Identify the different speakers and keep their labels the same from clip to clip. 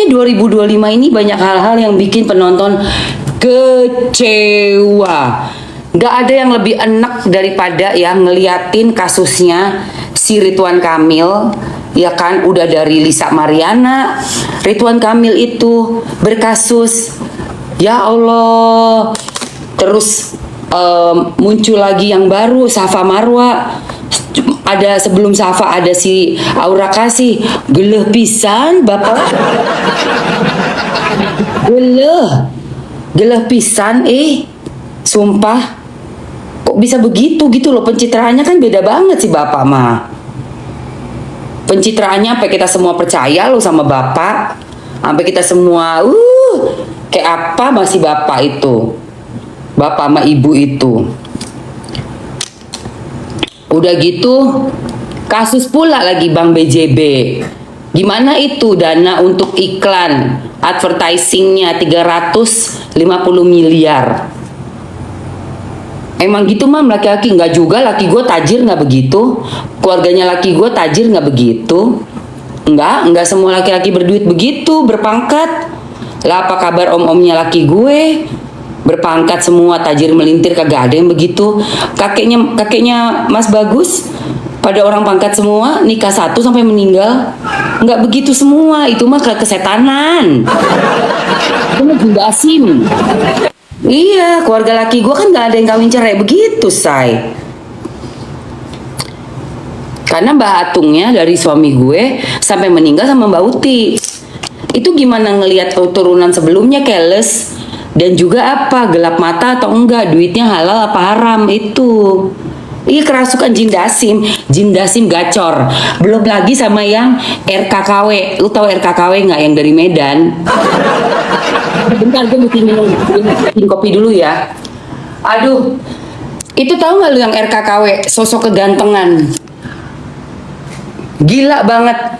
Speaker 1: Pokoknya 2025 ini banyak hal-hal yang bikin penonton kecewa. Gak ada yang lebih enak daripada ya ngeliatin kasusnya si Ridwan Kamil, ya kan, udah dari Lisa Mariana, Ridwan Kamil itu berkasus, ya Allah. Terus muncul lagi yang baru, Safa Marwa. Ada sebelum Safa ada si Aura Kasih. Geleh pisan bapak. Geleh pisan sumpah. Kok bisa begitu gitu loh, pencitraannya kan beda banget sih bapak mah. Pencitraannya sampai kita semua percaya loh sama bapak. Sampai kita semua kayak apa masih bapak itu. Bapak sama ibu itu. Udah gitu kasus pula lagi Bang BJB. Gimana itu dana untuk iklan advertisingnya 350 miliar. Emang gitu mam laki-laki? Nggak juga, laki gue tajir nggak begitu. Keluarganya laki gue tajir nggak begitu. Nggak semua laki-laki berduit begitu, berpangkat. Lah apa kabar om-omnya laki gue? Berpangkat semua, tajir melintir, kagak ada yang begitu. Kakeknya Mas Bagus pada orang pangkat semua, nikah satu sampai meninggal. Nggak begitu semua, itu mah kesetanan. Itu mah jin Dasim. Iya, keluarga laki gue kan gak ada yang kawin cerai begitu, say. Karena Mbak Atungnya dari suami gue sampai meninggal sama Mbak Uti. Itu gimana ngelihat turunan sebelumnya keles dan juga apa gelap mata atau enggak, duitnya halal apa haram itu. Iya, kerasukan Jin Dasim gacor. Belum lagi sama yang RKKW. Lu tahu RKKW nggak, yang dari Medan? Bentar, gue mesti minum kopi dulu ya. Aduh, itu tahu nggak lu yang RKKW, sosok kegantengan, gila banget.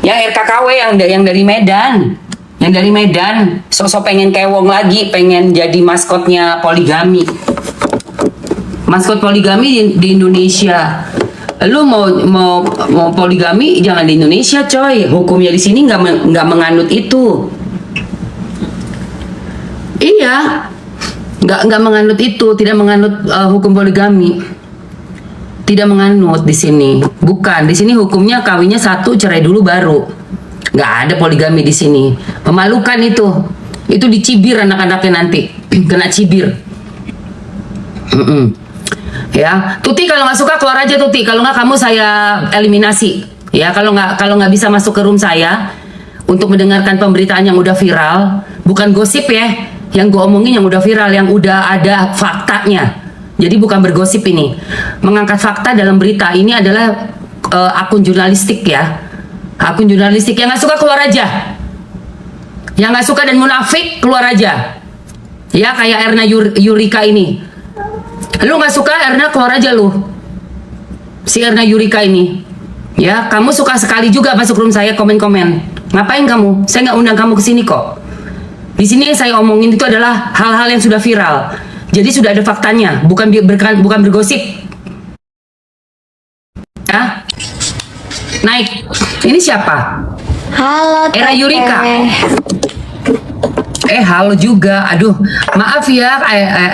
Speaker 1: Yang RKKW yang dari Medan, sosok pengen kewong lagi, pengen jadi maskotnya poligami. Maskot poligami di Indonesia. Lu mau poligami jangan di Indonesia, coy. Hukumnya di sini nggak menganut itu. Iya, nggak menganut itu, tidak menganut hukum poligami. Tidak menganut di sini. Bukan, di sini hukumnya kawinnya satu, cerai dulu baru. Nggak ada poligami di sini. Memalukan itu. Itu dicibir anak-anaknya nanti, kena cibir. Ya, Tuti kalau nggak suka keluar aja Tuti. Kalau nggak kamu saya eliminasi. Ya, kalau nggak bisa masuk ke room saya untuk mendengarkan pemberitaan yang udah viral, bukan gosip ya. Yang gue omongin yang udah viral, yang udah ada faktanya. Jadi bukan bergosip ini. Mengangkat fakta dalam berita ini adalah akun jurnalistik ya. Akun jurnalistik. Yang nggak suka keluar aja. Yang nggak suka dan munafik keluar aja. Ya, kayak Erna Yurika ini. Lu nggak suka Erna, keluar aja lu. Si Erna Yurika ini. Ya, kamu suka sekali juga masuk room saya komen-komen. Ngapain kamu? Saya nggak undang kamu ke sini kok. Di sini yang saya omongin itu adalah hal-hal yang sudah viral. Jadi sudah ada faktanya, bukan bergosip. Ya. Naik. Ini siapa?
Speaker 2: Halo,
Speaker 1: Era Yurika. Halo juga. Aduh, maaf ya,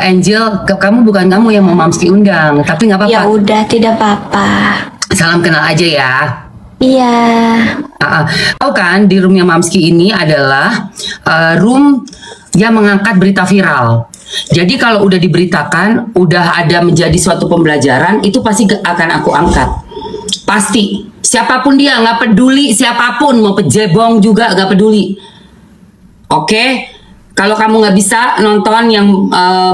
Speaker 1: Angel. Kamu bukan kamu yang mau Mamski undang, tapi nggak apa-apa.
Speaker 2: Ya udah, tidak apa-apa.
Speaker 1: Salam kenal aja ya.
Speaker 2: Iya.
Speaker 1: Tahu kan, di roomnya Mamski ini adalah room yang mengangkat berita viral. Jadi kalau udah diberitakan, udah ada menjadi suatu pembelajaran, itu pasti akan aku angkat. Pasti. Siapapun dia, nggak peduli siapapun, mau pejebong juga nggak peduli. Oke? Kalau kamu nggak bisa nonton yang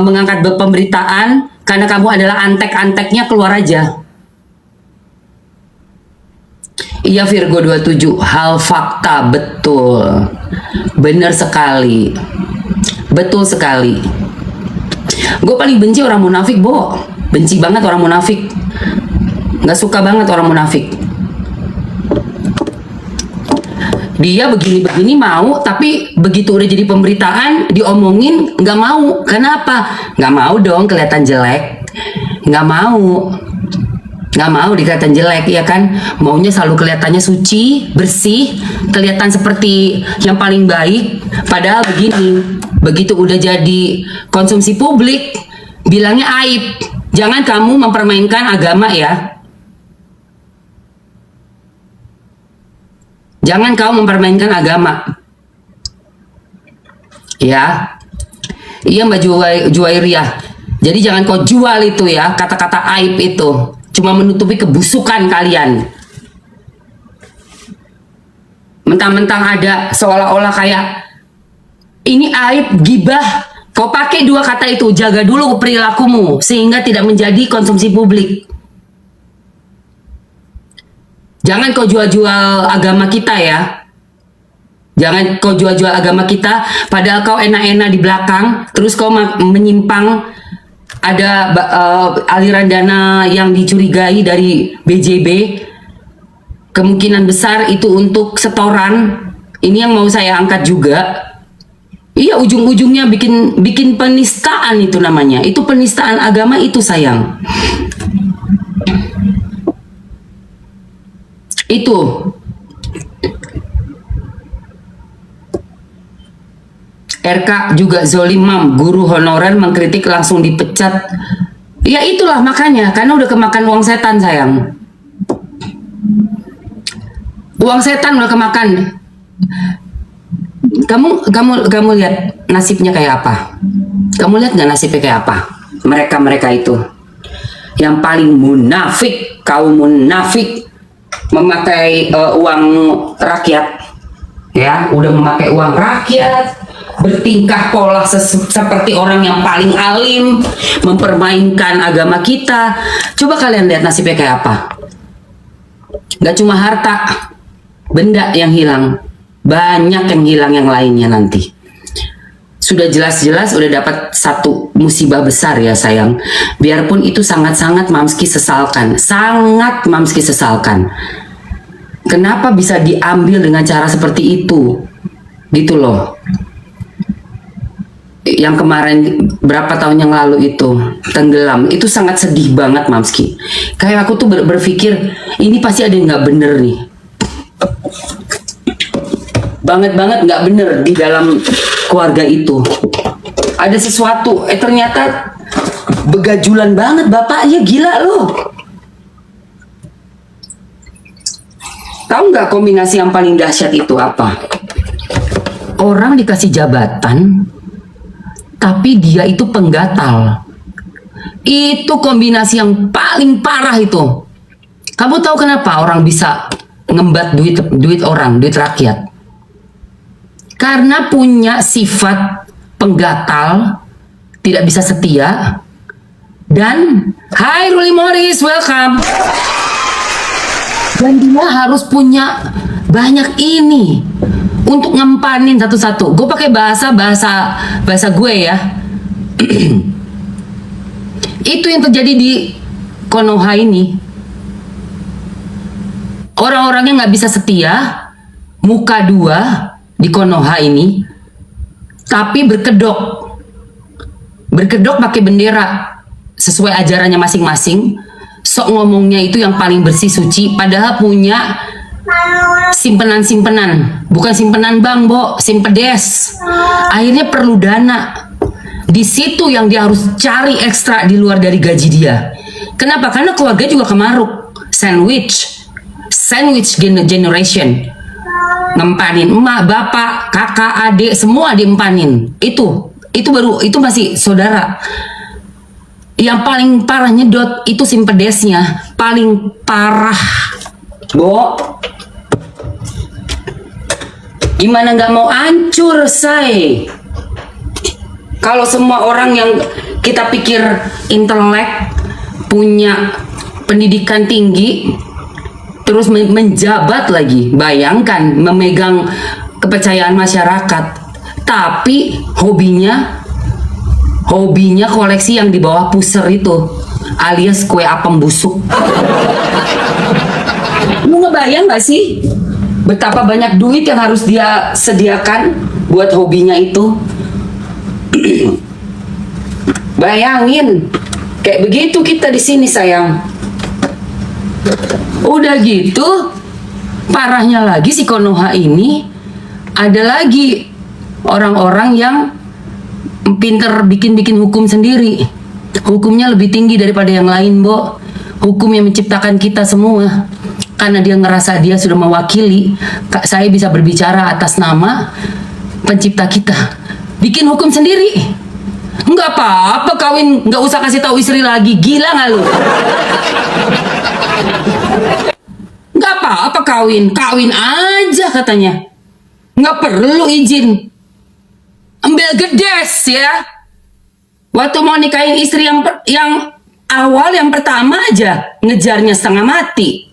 Speaker 1: mengangkat pemberitaan, karena kamu adalah antek-anteknya, keluar aja. Iya Virgo 27, hal fakta, betul. Bener sekali. Betul sekali. Gue paling benci orang munafik, Bo. Benci banget orang munafik. Nggak suka banget orang munafik. Dia begini-begini mau, tapi begitu udah jadi pemberitaan, diomongin nggak mau. Kenapa? Nggak mau dong kelihatan jelek. Nggak mau. Nggak mau dikatain jelek, ya kan? Maunya selalu kelihatannya suci, bersih, kelihatan seperti yang paling baik. Padahal begini, begitu udah jadi konsumsi publik, bilangnya aib. Jangan kamu mempermainkan agama ya. Jangan kau mempermainkan agama. Ya. Iya Mbak Juwairiyah. Jadi jangan kau jual itu ya, kata-kata aib itu. Cuma menutupi kebusukan kalian. Mentang-mentang ada seolah-olah kayak ini aib, gibah. Kau pakai dua kata itu, jaga dulu perilakumu sehingga tidak menjadi konsumsi publik. Jangan kau jual-jual agama kita ya. Jangan kau jual-jual agama kita padahal kau enak-enak di belakang, terus kau menyimpang. Ada aliran dana yang dicurigai dari BJB, kemungkinan besar itu untuk setoran. Ini yang mau saya angkat juga. Iya, ujung-ujungnya bikin penistaan itu namanya. Itu penistaan agama itu, sayang. Itu. RK juga zolim mam, guru honorer mengkritik langsung dipecat. Ya itulah makanya, karena udah kemakan uang setan sayang. Uang setan udah kemakan. Kamu lihat nasibnya kayak apa? Kamu lihat nggak nasibnya kayak apa? Mereka itu yang paling munafik, kaum munafik, memakai uang rakyat. Ya, udah memakai uang rakyat, bertingkah pola seperti orang yang paling alim, mempermainkan agama kita. Coba kalian lihat nasibnya kayak apa. Gak cuma harta, benda yang hilang, banyak yang hilang yang lainnya nanti. Sudah jelas-jelas udah dapat satu musibah besar ya sayang. Biarpun itu sangat-sangat Mamski sesalkan, sangat Mamski sesalkan. Kenapa bisa diambil dengan cara seperti itu? Gitu loh. Yang kemarin berapa tahun yang lalu itu tenggelam, itu sangat sedih banget Mamski. Kayak aku tuh berpikir ini pasti ada yang nggak bener nih, banget nggak bener di dalam keluarga itu. Ada sesuatu, ternyata begajulan banget bapaknya, gila loh. Tahu nggak kombinasi yang paling dahsyat itu apa? Orang dikasih jabatan tapi dia itu penggatal. Itu kombinasi yang paling parah itu. Kamu tahu kenapa orang bisa ngembat duit orang, duit rakyat? Karena punya sifat penggatal, tidak bisa setia, dan Hai Ruli Morris, welcome. Dan dia harus punya banyak ini untuk ngempanin satu-satu. Gue pakai bahasa gue ya. Itu yang terjadi di Konoha ini. Orang-orangnya nggak bisa setia, muka dua di Konoha ini, tapi berkedok pakai bendera sesuai ajarannya masing-masing. Sok ngomongnya itu yang paling bersih suci, padahal punya simpenan, bukan simpenan bank, Bo, simpedes. Akhirnya perlu dana. Di situ yang dia harus cari ekstra di luar dari gaji dia. Kenapa? Karena keluarga juga kemaruk. Sandwich generation. Ngempanin emak, bapak, kakak, adik, semua diempanin. Itu masih saudara. Yang paling parah nyedot itu simpedesnya, paling parah. Bo, gimana nggak mau hancur, say? Kalau semua orang yang kita pikir intelek, punya pendidikan tinggi, terus menjabat lagi, bayangkan memegang kepercayaan masyarakat, tapi hobinya koleksi yang di bawah pusar itu, alias kue apem busuk. Lu ngebayang gak sih betapa banyak duit yang harus dia sediakan buat hobinya itu? Bayangin, kayak begitu kita di sini sayang. Udah gitu, parahnya lagi si Konoha ini ada lagi orang-orang yang pinter bikin-bikin hukum sendiri. Hukumnya lebih tinggi daripada yang lain, Bo. Hukum yang menciptakan kita semua. Karena dia ngerasa dia sudah mewakili, saya bisa berbicara atas nama pencipta kita. Bikin hukum sendiri. Nggak apa-apa kawin, nggak usah kasih tahu istri lagi. Gila nggak lu? Nggak apa-apa kawin, kawin aja katanya. Nggak perlu izin. Ambil gedes ya. Waktu mau nikahin istri yang awal, yang pertama aja ngejarnya setengah mati.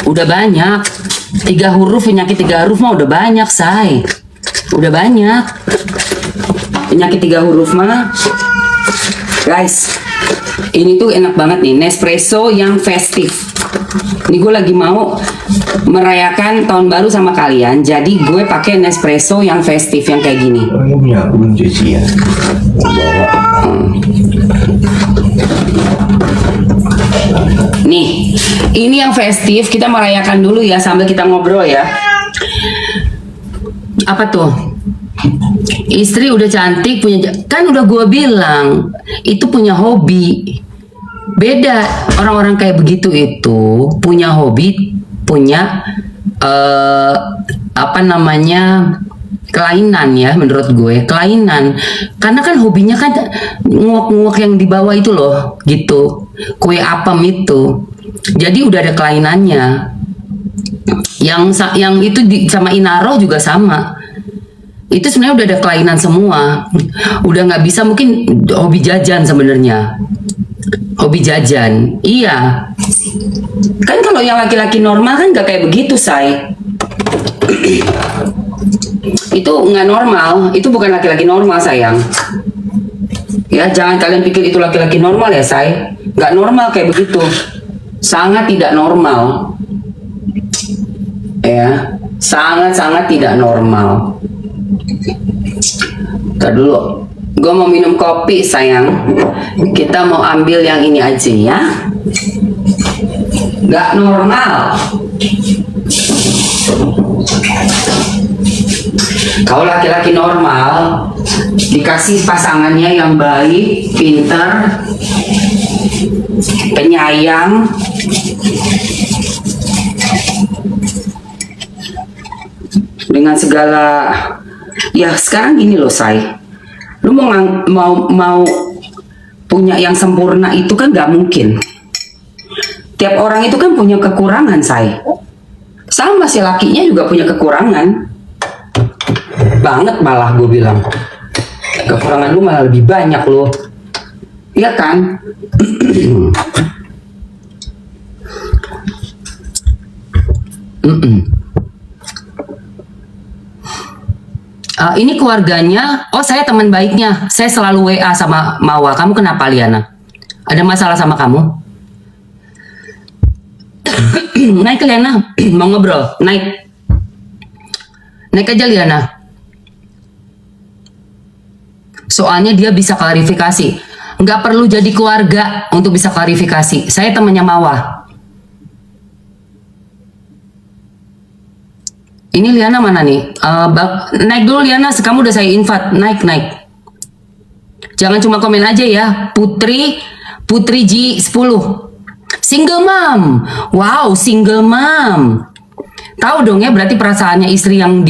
Speaker 1: Udah banyak 3 huruf, penyakit 3 huruf mah udah banyak, say. Udah banyak penyakit 3 huruf mah. Guys, ini tuh enak banget nih, Nespresso yang festif. Ini gue lagi mau merayakan tahun baru sama kalian, jadi gue pakai Nespresso yang festif yang kayak gini.
Speaker 3: Kamu punya akun cuci ya?
Speaker 1: Nih, ini yang festif, kita merayakan dulu ya sambil kita ngobrol ya. Apa tuh? Istri udah cantik, kan udah gue bilang itu punya hobi. Beda orang-orang kayak begitu itu punya hobi, punya apa namanya, kelainan ya, menurut gue kelainan. Karena kan hobinya kan nguak-nguak yang di bawah itu loh, gitu, kue apem itu. Jadi udah ada kelainannya. Yang itu sama Inaro juga sama. Itu sebenarnya udah ada kelainan semua. Udah nggak bisa, mungkin hobi jajan sebenarnya. Hobi jajan, iya. Kan kalau yang laki-laki normal kan nggak kayak begitu, say. Itu nggak normal, itu bukan laki-laki normal, sayang. Ya, jangan kalian pikir itu laki-laki normal ya, say. Nggak normal kayak begitu. Sangat tidak normal. Ya, sangat-sangat tidak normal. Ntar dulu, gue mau minum kopi, sayang. Kita mau ambil yang ini aja ya. Nggak normal. Kalau laki-laki normal dikasih pasangannya yang baik, pintar, penyayang, dengan segala, ya sekarang gini loh, say. Lu mau punya yang sempurna itu kan gak mungkin. Tiap orang itu kan punya kekurangan, say. Sama si lakinya juga punya kekurangan. Banget malah gue bilang. Kekurangan lu malah lebih banyak loh. Iya kan? Ini keluarganya, oh saya teman baiknya, saya selalu WA sama Mawa. Kamu kenapa, Liana? Ada masalah sama kamu? Naik ke Liana, mau ngobrol, naik. Naik aja Liana. Soalnya dia bisa klarifikasi. Nggak perlu jadi keluarga untuk bisa klarifikasi. Saya temannya Mawa. Ini Liana mana nih? Naik dulu Liana, kamu udah saya invite. Naik. Jangan cuma komen aja ya. Putri G10. Single mom. Wow, single mom. Tahu dong ya, berarti perasaannya istri yang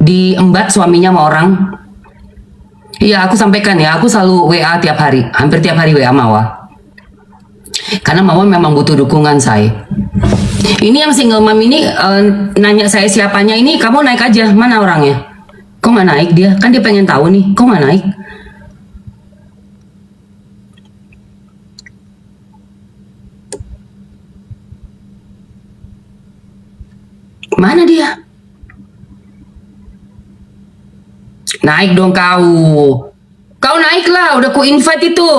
Speaker 1: diembat suaminya sama orang. Iya, aku sampaikan ya, aku selalu WA tiap hari. Hampir tiap hari WA Mawa. Karena Mawa memang butuh dukungan saya. Ini yang single mom ini nanya saya siapanya ini, kamu naik aja, mana orangnya? Kok nggak naik dia? Kan dia pengen tahu nih, kok nggak naik? Mana dia? Naik dong kau. Kau naiklah, udah ku invite itu.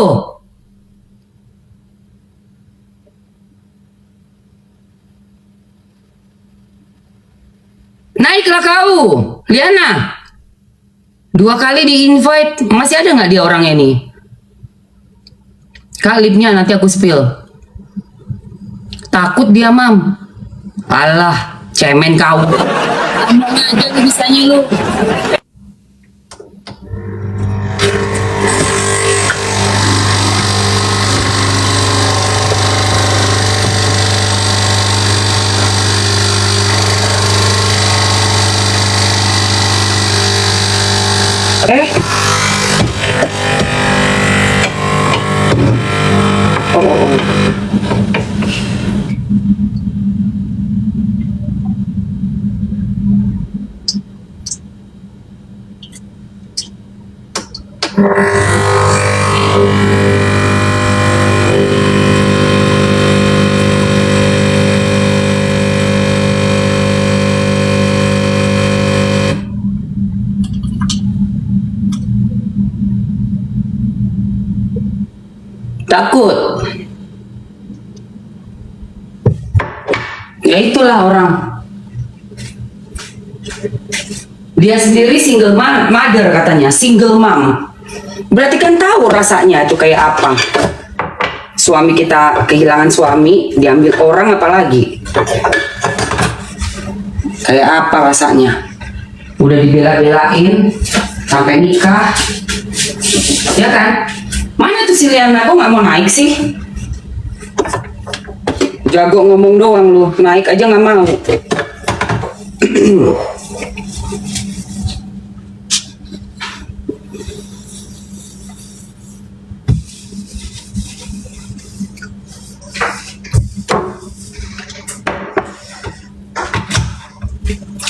Speaker 1: Naiklah kau, Liana. 2 kali di-invite, masih ada nggak dia orangnya nih? Kak, lipnya nanti aku spill. Takut dia, Mam. Alah, cemen kau. Ngomong aja lu bisanya lu. Takut. Ya itulah orang. Dia sendiri single mother katanya, single mom. Berarti kan tahu rasanya itu kayak apa. Suami kita kehilangan suami, diambil orang apalagi. Kayak apa rasanya. Udah dibela-belain sampai nikah. Ya kan? Mana tuh si Liana, kok nggak mau naik sih? Jago ngomong doang lu, naik aja nggak mau.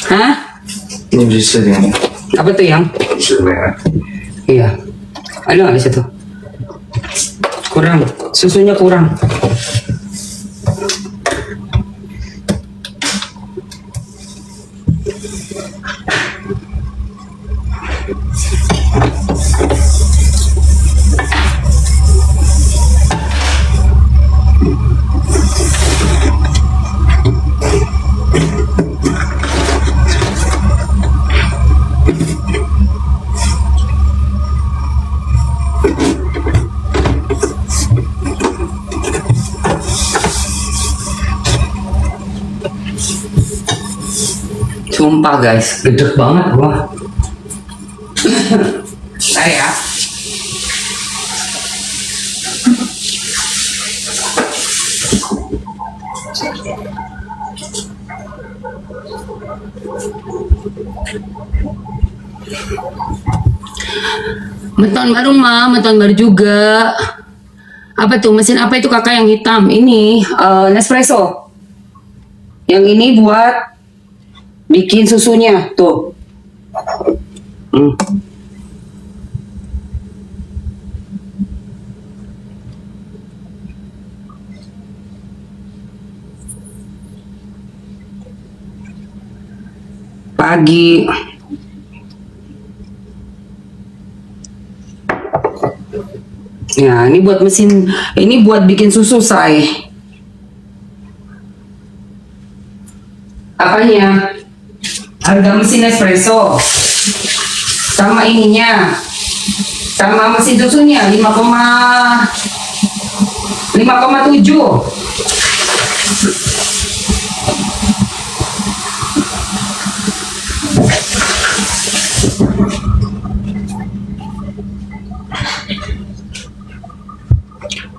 Speaker 1: Hah?
Speaker 3: Ini bisa yang
Speaker 1: Apa tuh yang?
Speaker 3: merah.
Speaker 1: Iya. Ada nggak di situ? Kurang, susunya kurang. Sumpah guys, gede banget gua. Saya Beton baru mah, beton baru juga. Apa tuh mesin apa itu kakak yang hitam? Ini Nespresso. Yang ini buat bikin susunya tuh. Pagi. Ya, ini buat mesin, ini buat bikin susu, say. Apanya? Harga mesin espresso. Sama ininya. Sama mesin susunya 5,7.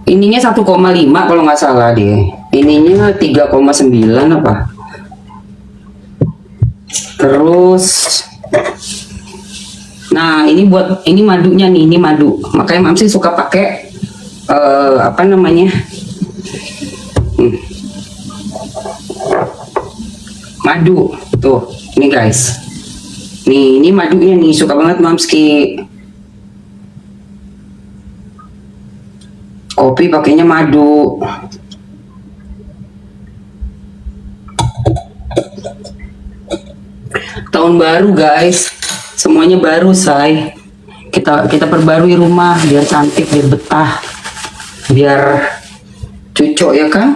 Speaker 1: Ininya 1,5 kalau nggak salah deh. Ininya 3,9 apa? Terus, nah ini buat ini madunya nih, ini madu. Makanya Mamsi suka pakai apa namanya? Madu tuh, ini guys. Nih, ini madunya nih, suka banget Mamski. Kopi pakainya madu. Tahun baru guys, semuanya baru say. Kita perbarui rumah biar cantik, biar betah, biar cocok ya kan.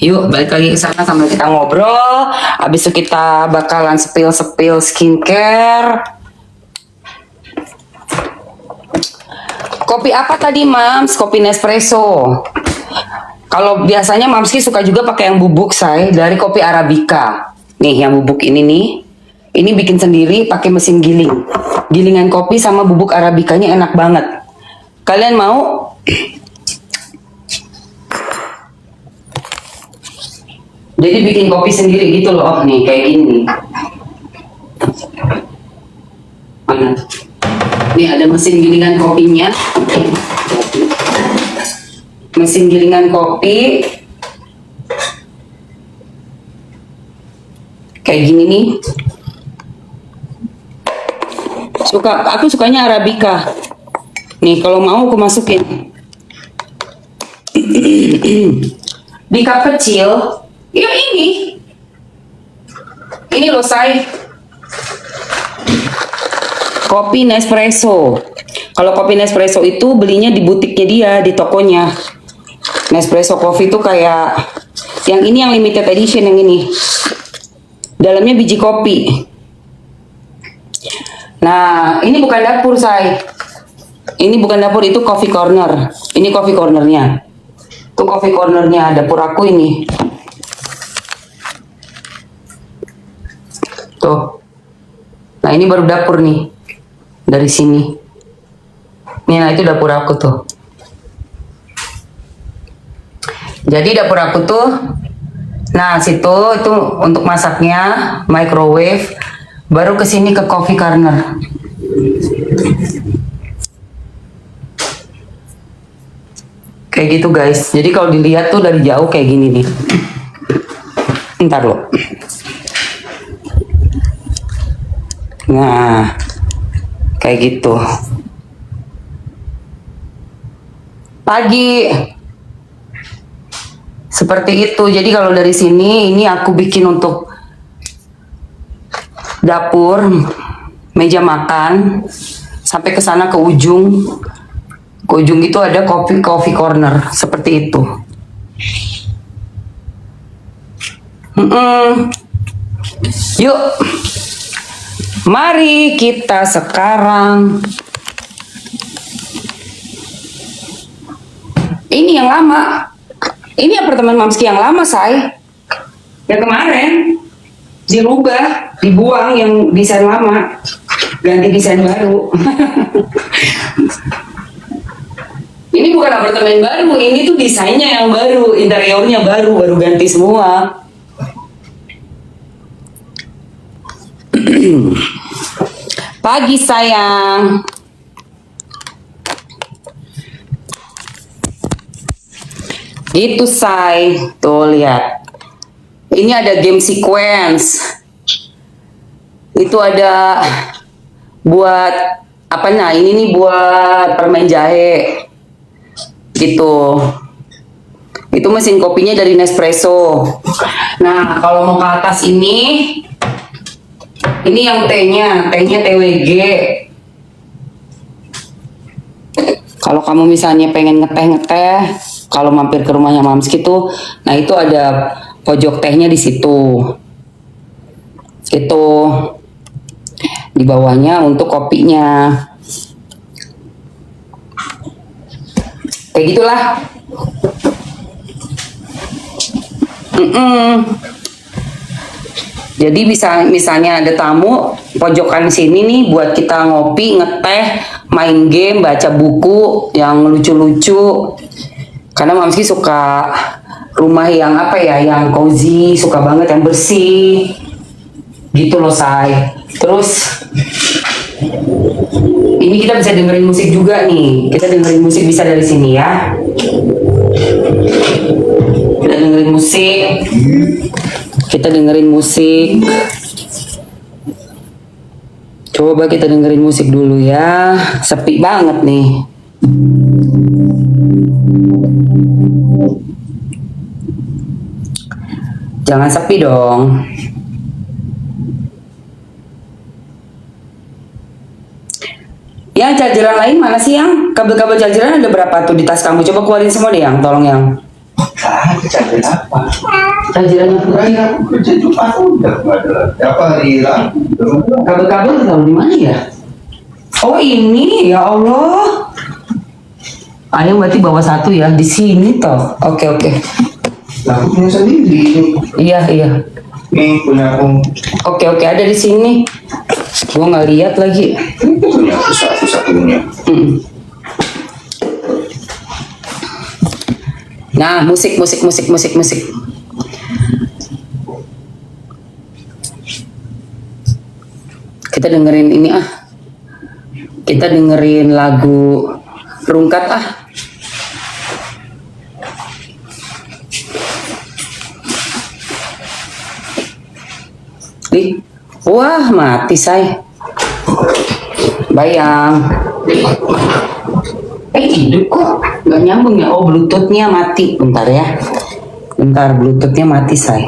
Speaker 1: Yuk balik lagi ke sana sambil kita ngobrol. Habis itu kita bakalan spill skincare. Kopi apa tadi Mams? Kopi Nespresso. Kalau biasanya Mamski suka juga pakai yang bubuk say dari kopi Arabica. Nih yang bubuk ini nih. Ini bikin sendiri pakai mesin giling. Gilingan kopi sama bubuk Arabicanya enak banget. Kalian mau? Jadi bikin kopi sendiri gitu loh, nih kayak gini. Mana? Nih ada mesin gilingan kopinya. Mesin gilingan kopi. Kayak gini nih. Aku sukanya Arabica. Nih kalau mau aku masukin. Di cup kecil. Ya ini loh say kopi Nespresso. Kalau kopi Nespresso itu belinya di butiknya dia, di tokonya. Nespresso Coffee itu kayak yang ini, yang limited edition yang ini. Dalamnya biji kopi. Nah, ini bukan dapur say. Ini bukan dapur, itu coffee corner. Ini coffee cornernya. Itu coffee cornernya, dapur aku ini. Tuh. Nah ini baru dapur nih. Dari sini. Nih, nah itu dapur aku tuh. Jadi dapur aku tuh. Nah situ itu untuk masaknya, microwave. Baru kesini ke coffee corner. Kayak gitu guys. Jadi kalau dilihat tuh dari jauh kayak gini nih. Ntar loh. Nah, kayak gitu. Pagi. Seperti itu. Jadi kalau dari sini, ini aku bikin untuk dapur, meja makan, sampai ke sana ke ujung. Ke ujung itu ada coffee corner. Seperti itu. Yuk. Mari kita sekarang. Ini yang lama. Ini apartemen Mamski yang lama say. Yang kemarin dirubah, dibuang yang desain lama, ganti desain baru. Ini bukan apartemen baru, ini tuh desainnya yang baru, interiornya baru ganti semua. Pagi sayang. Gitu say. Tuh lihat. Ini ada game sequence. Itu ada buat apa, nah ini nih buat permen jahe. Gitu. Itu mesin kopinya dari Nespresso. Nah, kalau mau ke atas ini yang tehnya TWG. Kalau kamu misalnya pengen ngeteh, kalau mampir ke rumahnya Mamski tuh, nah itu ada pojok tehnya di situ. Itu di bawahnya untuk kopinya. Kayak gitulah. Jadi bisa misalnya ada tamu, pojokan sini nih buat kita ngopi, ngeteh, main game, baca buku yang lucu-lucu. Karena Mamski suka rumah yang apa ya, yang cozy, suka banget yang bersih. Gitu loh say. Terus ini kita bisa dengerin musik juga nih. Kita dengerin musik bisa dari sini ya. Kita dengerin musik. Kita dengerin musik. Coba kita dengerin musik dulu ya. Sepi banget nih. Jangan sepi dong. Yang chargeran lain mana sih yang? Kabel-kabel chargeran ada berapa tuh di tas kamu? Coba keluarin semua deh yang, tolong yang.
Speaker 3: Kecapin apa?
Speaker 1: Chargeran yang putih.
Speaker 3: Aku kerja Jumat udah nggak ada. Apa hari Rabu?
Speaker 1: Kabel-kabel taruh di mana ya? Oh ini, ya Allah. Ayo berarti bawa satu ya di sini toh. Oke.
Speaker 3: Lah, aku punya sendiri.
Speaker 1: Iya.
Speaker 3: Nih punya aku.
Speaker 1: Oke ada di sini. Gua nggak lihat lagi.
Speaker 3: Punya aku satu-satunya.
Speaker 1: Nah, musik. Kita dengerin ini ah. Kita dengerin lagu Rungkat ah. Ih, wah mati say. Bayang. Hidup kok nggak nyambung ya. Oh, bluetoothnya mati. Bentar ya. Bluetoothnya mati say.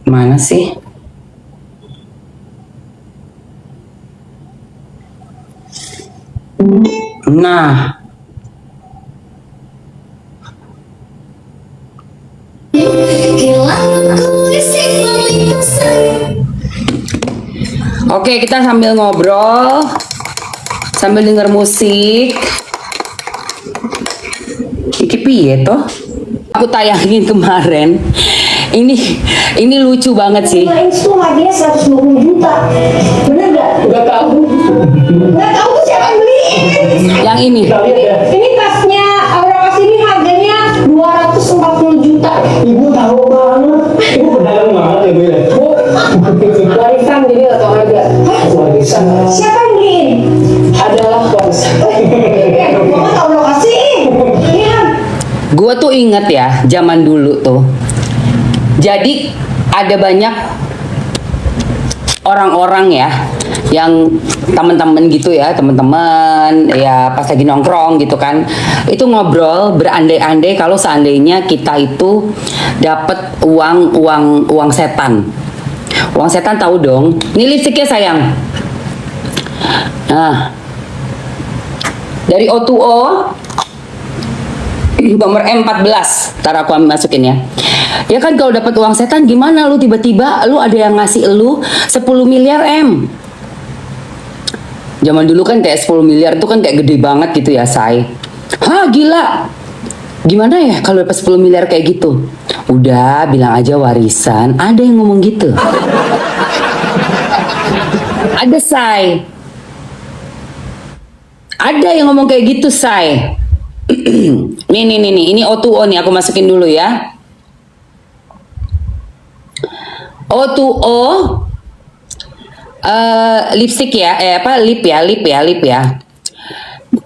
Speaker 1: Mana sih? Nah, oke, kita sambil ngobrol, sambil denger musik. Iki piye toh? Aku tayangin kemarin. Ini lucu banget sih.
Speaker 4: Lain itu hadiah 120 juta. Bener nggak? Nggak tahu. Nggak tahu tuh siapa yang beliin.
Speaker 1: Yang ini.
Speaker 4: Ini tasnya Aura Kasih ini harganya 240 juta.
Speaker 5: Ibu tahu banget. Ibu pedagang banget ya, Bu ya.
Speaker 4: Bu, warisan jadi nggak tahu harga. Hah?
Speaker 5: Warisan.
Speaker 4: Siapa yang beliin?
Speaker 5: Adalah warisan.
Speaker 4: Bapak tahu Aura Kasih. Iya.
Speaker 1: Gua tuh inget ya, zaman dulu tuh. Jadi ada banyak orang-orang ya yang teman-teman gitu ya, teman-teman ya pas lagi nongkrong gitu kan, itu ngobrol berandai-andai kalau seandainya kita itu dapat uang setan. Uang setan tahu dong. Ini lipstiknya sayang. Nah, dari O2O nomor M14, ntar aku masukin ya. Ya kan kalau dapat uang setan gimana lu tiba-tiba lu ada yang ngasih lu 10 miliar M. Zaman dulu kan kayak 10 miliar itu kan kayak gede banget gitu ya, say. Hah, gila. Gimana ya kalau dapat 10 miliar kayak gitu? Udah, bilang aja warisan. Ada yang ngomong gitu. Ada, say. Ada yang ngomong kayak gitu, say. nih. Ini O2O nih, aku masukin dulu ya. O2O lipstick ya, lip ya.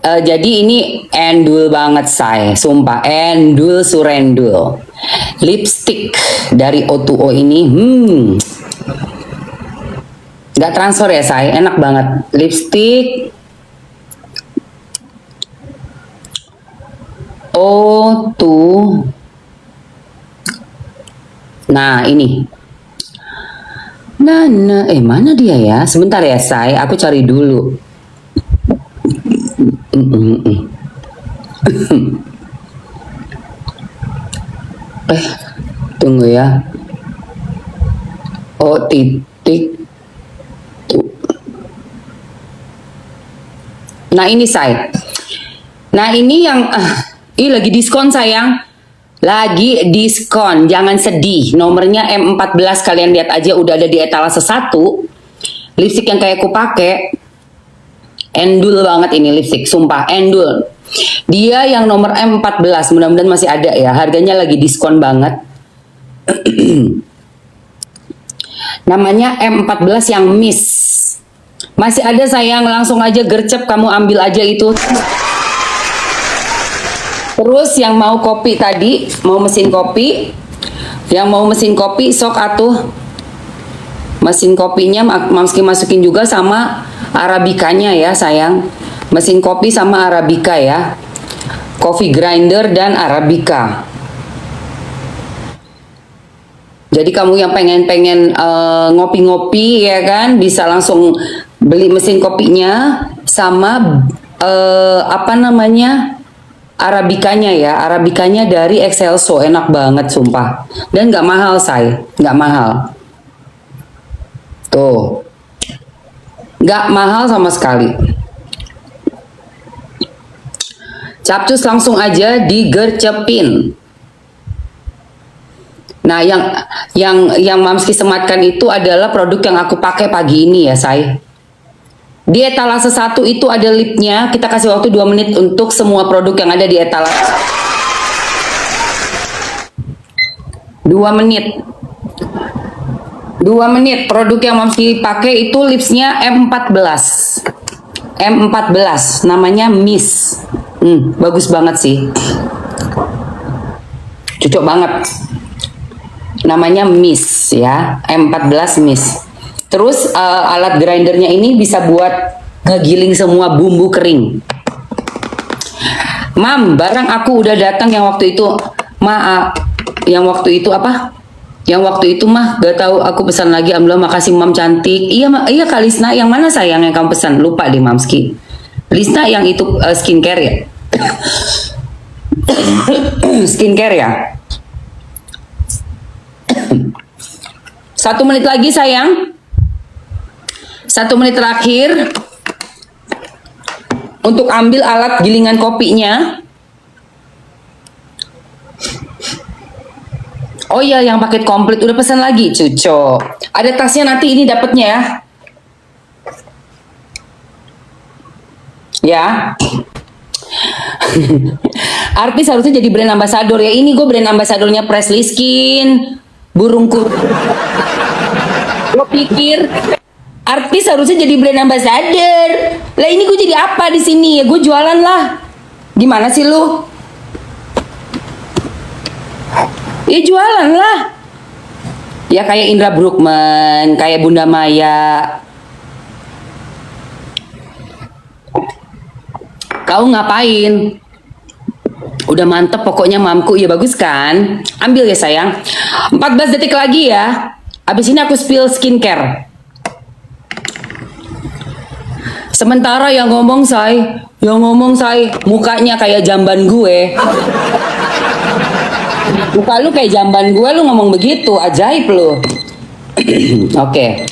Speaker 1: Jadi ini endul banget say, sumpah endul surendul. Lipstick dari O2O ini, nggak transfer ya say, enak banget. Lipstick O2. Nah ini. Nah, mana dia ya? Sebentar ya, say. Aku cari dulu. Tunggu ya. Oh, titik. Nah, ini, say. Nah, ini yang lagi diskon, sayang. Lagi diskon, jangan sedih. Nomornya M14, kalian lihat aja udah ada di etalase 1. Lipstick yang kayak aku pakai. Endul banget ini lipstick, sumpah endul. Dia yang nomor M14, mudah-mudahan masih ada ya. Harganya lagi diskon banget. Namanya M14 yang Miss. Masih ada sayang, langsung aja gercep kamu ambil aja itu. Terus yang mau kopi tadi, mau mesin kopi, yang mau mesin kopi sok atuh Mesin kopinya Mamski masukin juga sama Arabikanya ya sayang. Mesin kopi sama Arabica ya. Coffee grinder dan Arabica. Jadi kamu yang pengen ngopi-ngopi ya kan, bisa langsung beli mesin kopinya sama apa namanya, Arabikanya ya. Arabikanya dari Excelso, enak banget sumpah. Dan nggak mahal nggak mahal. Tuh, nggak mahal sama sekali. Capcus langsung aja digercepin. Nah, yang Mamski sematkan itu adalah produk yang aku pakai pagi ini ya, say. Di etalase 1 itu ada lipnya. Kita kasih waktu 2 menit untuk semua produk yang ada di etalase. 2 menit. 2 menit. Produk yang Mamski pakai itu lipsnya M14. M14 namanya Miss. Bagus banget sih. Cocok banget. Namanya Miss ya, M14 Miss. Terus alat grindernya ini bisa buat ngegiling semua bumbu kering. Mam, barang aku udah datang yang waktu itu. Yang waktu itu apa? Yang waktu itu mah gak tahu aku pesan lagi. Alhamdulillah, makasih Mam cantik. Iya Kak Lisna, yang mana sayang yang kamu pesan? Lupa deh Mamski. Lisna yang itu skincare ya? Skincare ya? 1 menit lagi sayang. 1 menit terakhir untuk ambil alat gilingan kopinya. Oh iya, yang paket komplit udah pesan lagi, cuco. Ada tasnya nanti ini dapatnya ya. Ya. Artis harusnya jadi brand ambassador ya. Ini gue brand ambassadornya Presley Skin, burungku. Gue pikir artis harusnya jadi brand ambassador. Lah ini gue jadi apa di sini ya? Gue jualan lah. Gimana sih lu? Ya jualan lah. Ya kayak Indra Bruggman, kayak Bunda Maya. Kau ngapain? Udah mantep pokoknya mamku. Ya bagus kan? Ambil ya sayang. 14 detik lagi ya. Abis ini aku spill skincare. Sementara yang ngomong say mukanya kayak jamban gue. Muka lu kayak jamban gue, lu ngomong begitu, ajaib lu. Oke.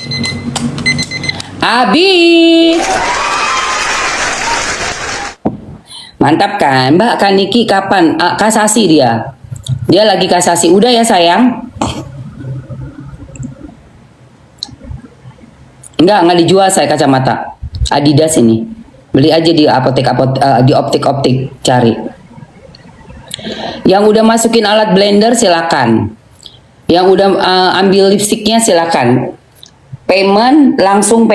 Speaker 1: Habis. Mantap kan, Mbak Kaniki kapan? Kasasi dia. Dia lagi kasasi. Udah ya sayang. Enggak dijual saya kacamata. Adidas ini. Beli aja di di optik cari. Yang udah masukin alat blender silakan. Yang udah ambil lipstiknya silakan. Payment, langsung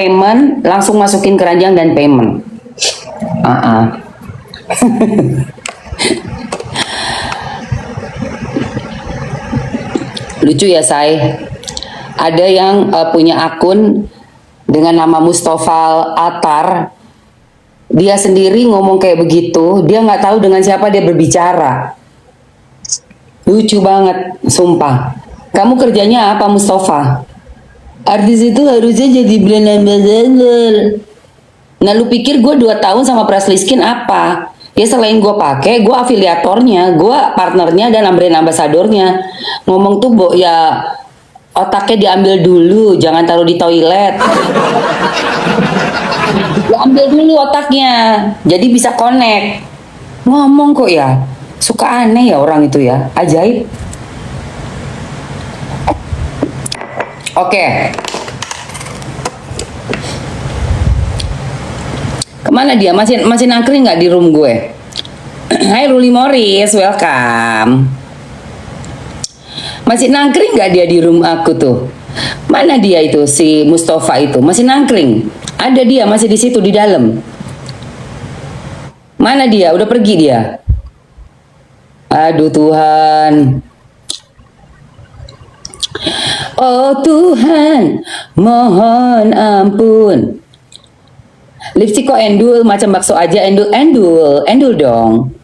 Speaker 1: masukin keranjang dan payment. Lucu ya say. Ada yang punya akun dengan nama Mustafa Atar. Dia sendiri ngomong kayak begitu. Dia nggak tahu dengan siapa dia berbicara. Lucu banget, sumpah. Kamu kerjanya apa Mustafa? Artis itu harusnya jadi brand ambassador. Nah lu pikir gue 2 tahun sama Presley Skin apa? Ya selain gue pakai, gue afiliatornya, gue partnernya dan brand ambasadornya. Ngomong tuh ya otaknya diambil dulu, jangan taruh di toilet. Diambil dulu otaknya, jadi bisa connect. Ngomong kok ya, suka aneh ya orang itu ya, ajaib. Oke. Kemana dia? Masih nangkring nggak di room gue? Hai Ruli Morris, welcome. Masih nangkring nggak dia di room aku tuh? Mana dia itu si Mustafa itu? Masih nangkring? Ada dia masih di situ di dalam. Mana dia? Udah pergi dia? Aduh Tuhan. Oh Tuhan, mohon ampun. Lipstick kok endul, macam bakso aja, endul dong.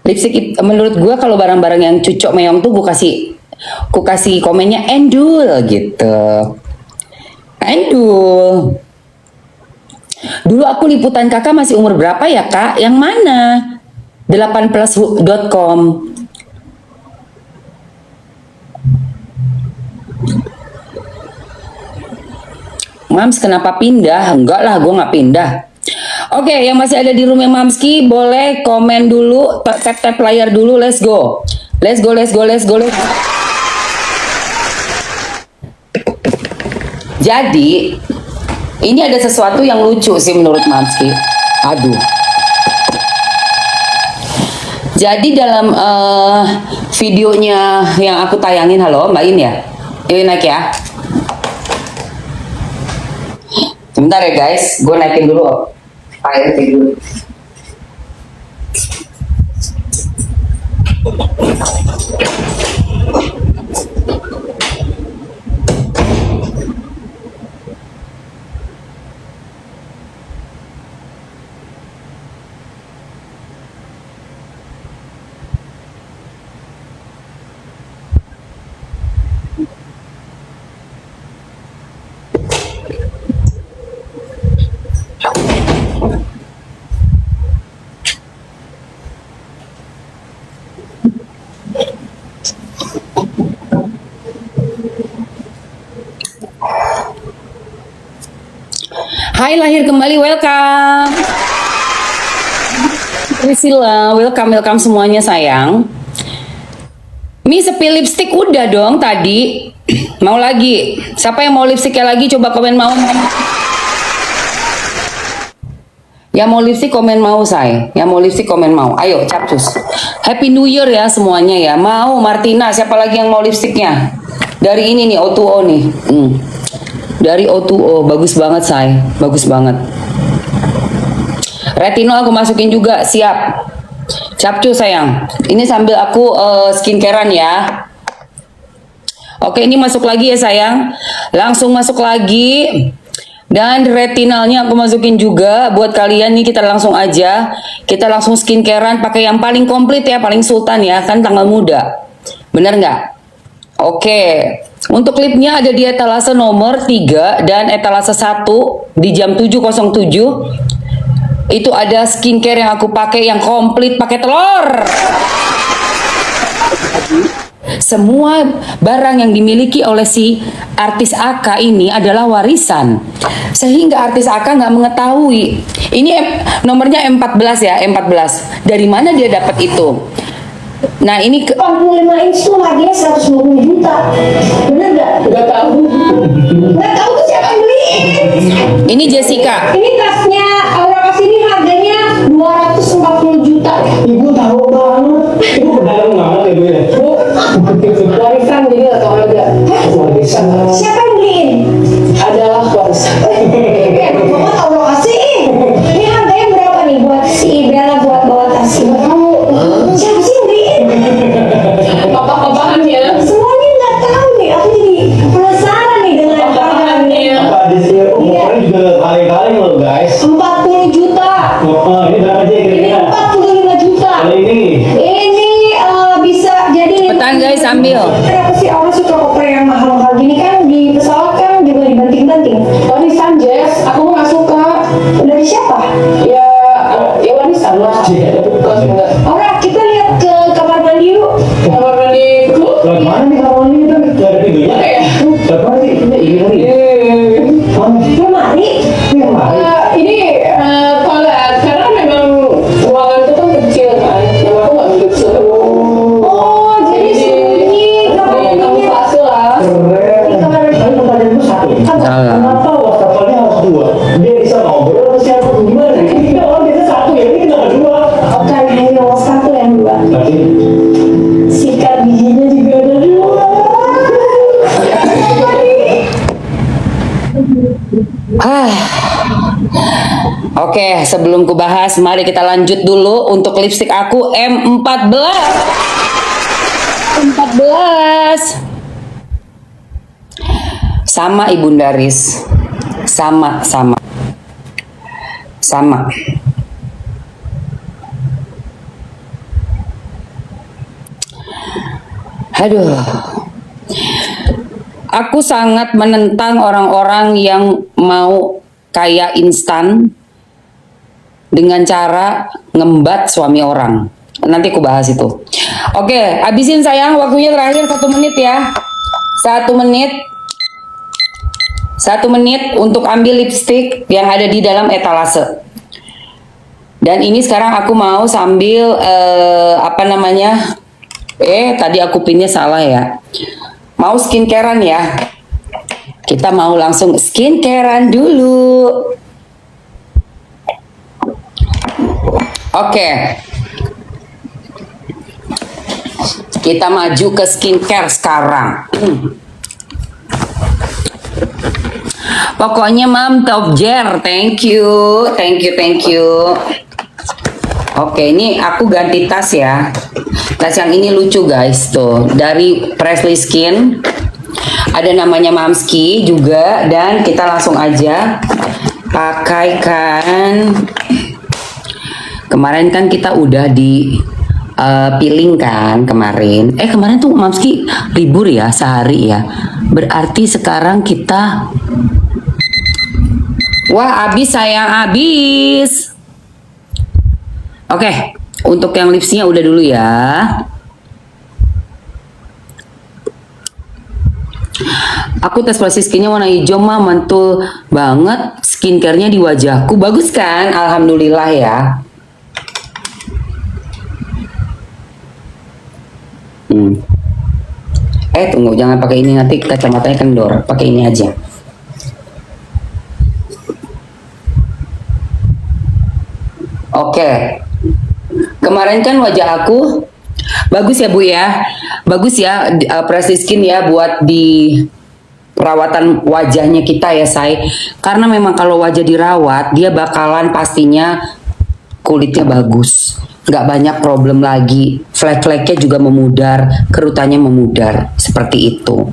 Speaker 1: Lipstick menurut gue kalau barang-barang yang cucok meong tuh gue kasih komennya endul gitu. Endul. Dulu aku liputan kakak masih umur berapa ya kak? Yang mana? 8plus.com. Mams kenapa pindah? Enggak lah, gue nggak pindah. Oke, yang masih ada di room yang Mamski boleh komen dulu, tap layar dulu, let's go. Jadi, ini ada sesuatu yang lucu sih menurut Mamski. Aduh. Jadi dalam videonya yang aku tayangin, halo Mbak In ya? Ini naik ya. Sebentar ya guys, gue naikin dulu air tidur. Hai lahir kembali, welcome. Priscilla, welcome semuanya sayang. Mi sepi lipstick udah dong tadi. Mau lagi? Siapa yang mau lipsticknya lagi? Coba komen mau. Yang mau lipstick komen mau say. Yang mau lipstick komen mau. Ayo capcus. Happy New Year ya semuanya ya. Mau Martina, siapa lagi yang mau lipsticknya? Dari ini nih O2O nih. Dari O2O, bagus banget say, bagus banget. Retinol aku masukin juga, siap. Capcu sayang. Ini sambil aku skincarean ya. Oke, ini masuk lagi ya sayang. Langsung masuk lagi. Dan retinalnya aku masukin juga. Buat kalian nih kita langsung aja. Kita langsung skincarean pakai yang paling komplit ya, paling sultan ya, kan tanggal muda. Bener nggak? Oke. Untuk klipnya ada di etalase nomor 3 dan etalase 1 di jam 7.07. Itu ada skincare yang aku pakai yang komplit pakai telur. Semua barang yang dimiliki oleh si artis Aka ini adalah warisan. Sehingga artis Aka nggak mengetahui. Ini nomornya M14 ya, M14. Dari mana dia dapat itu? Nah ini
Speaker 4: 45 inch tuh harganya 120 juta. Bener nggak?
Speaker 5: Nggak tahu.
Speaker 4: Nggak tahu tuh siapa yang beliin.
Speaker 1: ini Jessica.
Speaker 4: Ini tasnya Aura Kasini harganya 240 juta.
Speaker 5: Ibu tahu banget. Ibu pedagang banget ya bu ya.
Speaker 6: Warisan jadi nggak tahu harga.
Speaker 5: Warisan.
Speaker 4: Siapa yang beliin?
Speaker 6: Adalah warisan.
Speaker 4: Bapak Aura Kasih. Ini harganya berapa nih buat si Bella buat bawa tas ini? Siapa sih yang beliin?
Speaker 6: Apa-apaan ya?
Speaker 4: Semuanya nggak tahu nih. Aku jadi penasaran nih dengan harganya.
Speaker 5: Apa di sini? Ukurannya juga kali-kali loh guys.
Speaker 4: 40 juta.
Speaker 5: Oh, ini berapa aja
Speaker 4: Ini
Speaker 5: kira-kira?
Speaker 4: 45 juta.
Speaker 5: Kalau ini
Speaker 4: Ini bisa jadi
Speaker 1: Cepetan, guys, ambil.
Speaker 4: Kenapa sih orang suka koper yang mahal-mahal gini kan di pesawat kan juga dibanting-banting.
Speaker 6: Warisan Jess, aku nggak suka.
Speaker 4: Dari siapa?
Speaker 6: Ya, ya warisan lah. Bukan enggak.
Speaker 4: Orang kita lihat ke kamar mandi yuk.
Speaker 6: Kamar mandiku.
Speaker 5: lewat mana nih kalau ini kita nggak ada pintunya?
Speaker 6: Oke.
Speaker 5: Lewat mana sih? Ini kali. Mana?
Speaker 4: Lemari.
Speaker 5: Yang mana?
Speaker 6: Ini toilet karena memang ruangan itu kan kecil kan. Yang aku nggak begitu kecil.
Speaker 4: Oh, jadi sembunyi kamar
Speaker 6: Di
Speaker 4: mandinya.
Speaker 6: kamuflase lah.
Speaker 5: Keren. Tapi pertanyaan itu satu.
Speaker 1: Salah.
Speaker 5: Kenapa wastafelnya harus 2? Dia bisa ngobrol atau siapa? Gimana? Ini kita orang biasa 1 ya, ini kenapa 2?
Speaker 4: Bukan hanya satu yang dua.
Speaker 5: Tapi
Speaker 4: Sikat giginya juga ada dua.
Speaker 1: Oke, sebelum ku bahas, mari kita lanjut dulu untuk lipstick aku M14. 14. Sama Ibunda Riz. Sama. Aduh. Aku sangat menentang orang-orang yang mau kaya instan dengan cara ngembat suami orang. Nanti aku bahas itu. Oke, habisin sayang, waktunya terakhir 1 menit ya. 1 menit. 1 menit untuk ambil lipstick yang ada di dalam etalase. Dan ini sekarang aku mau sambil tadi aku pinnya salah ya. Mau skincarean ya. Kita mau langsung skincarean dulu. Oke. Kita maju ke skincare sekarang. Pokoknya Mam top jar, thank you. Oke, ini aku ganti tas ya. Tas yang ini lucu guys, tuh dari Presley Skin. Ada namanya Mamski juga, dan kita langsung aja pakaikan. Kemarin kan kita udah di peeling kan kemarin. Kemarin tuh Mamski libur ya sehari ya. Berarti sekarang kita habis sayang, habis. Oke, untuk yang lipsnya udah dulu ya. Aku tes Presley Skinnya warna hijau mah, mantul banget skincare-nya di wajahku. Bagus kan? Alhamdulillah ya. Tunggu, jangan pakai ini, nanti kacamatanya kendor. Pakai ini aja. Oke. Kemarin kan wajah aku bagus ya Bu ya. Bagus ya Presley Skin ya buat di perawatan wajahnya kita ya say. Karena memang kalau wajah dirawat dia bakalan pastinya kulitnya bagus. Nggak banyak problem lagi. Flek-fleknya juga memudar, kerutannya memudar. Seperti itu.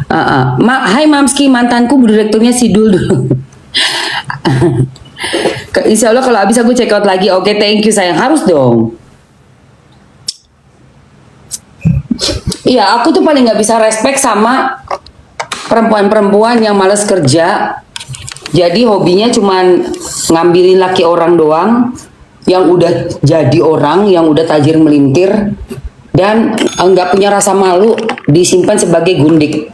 Speaker 1: Hai Mamski, mantanku Bu Direkturnya Sidul dulu. Insya Allah kalau habis aku check out lagi. Oke, thank you sayang. Harus dong. Iya, aku tuh paling nggak bisa respect sama perempuan-perempuan yang malas kerja. Jadi hobinya cuman ngambilin laki orang doang, yang udah jadi orang, yang udah tajir melintir, dan nggak punya rasa malu, disimpan sebagai gundik.